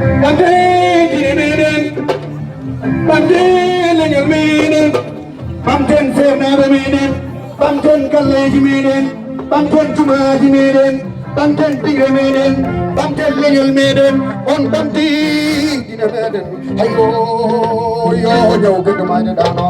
Bamten Kinimiden, Bamten Lenyamiden, Bamten Fernabamiden, Bamten Kalajimiden, Bamten Tumajimiden, Bamten Tigramiden, Bamten Lenyamiden, on Bamti Kinimiden. Hayo, yo, yo, good to my dano.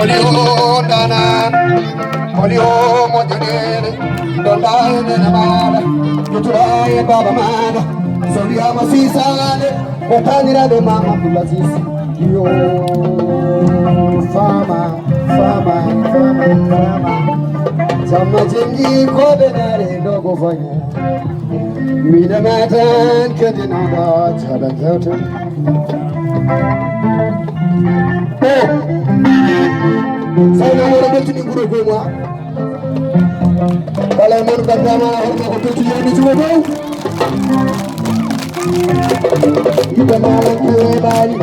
Olio dana, olio mojanere, donda ne namara, tuturai baba mana, soria masisane, otanira de mama pulazis, yo fama, sama jengi kodenare dogo fanya, mina matan kadinada chada jautan. Saya orang macam ni guru gua. Kalau mau berjama, orang aku tu yang ni cuma tahu. Kita malam kebari,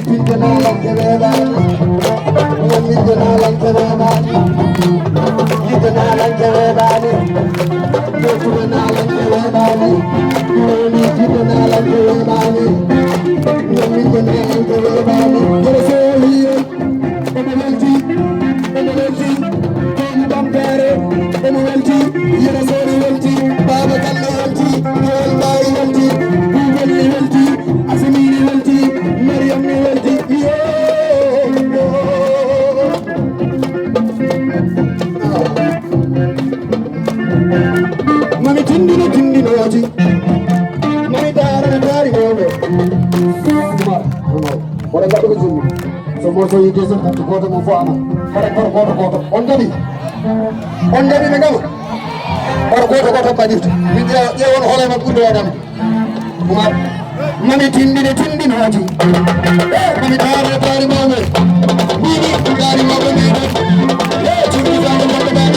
kita malam kebari, kita malam kebari, kita malam kebari, kita malam kebari, kita malam kebari, kita malam kebari. Mami tindi no aji, mami dari mobe. Orang tak begitu. Semua saya ini satu kota mufana. Kota. Ondari negara. Orang kota banyak. Dia orang hola mak kudo adam. Umar, mami tindi no aji. Mami dari mobe. Mami dari mobe. Tindi dari mobe.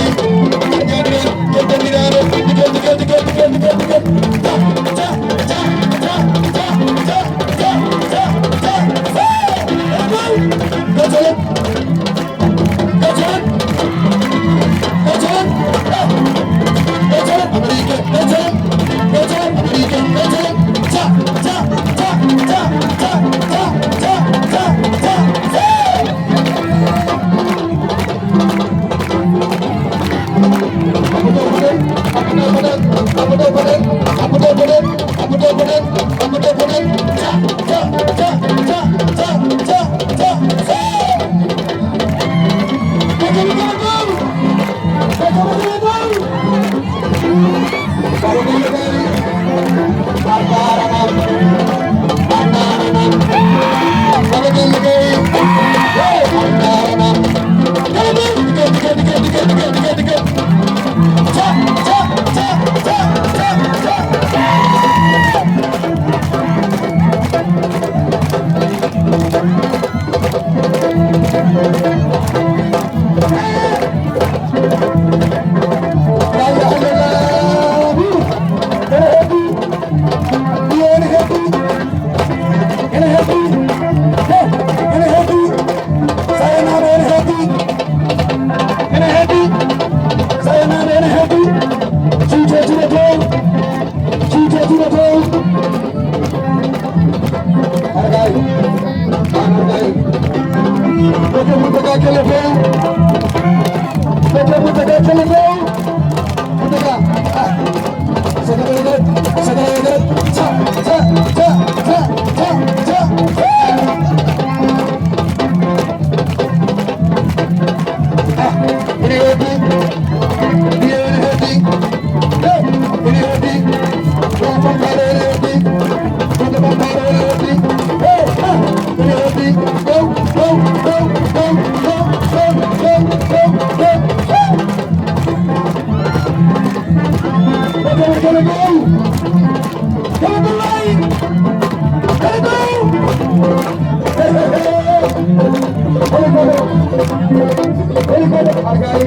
Hargai.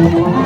Thank you.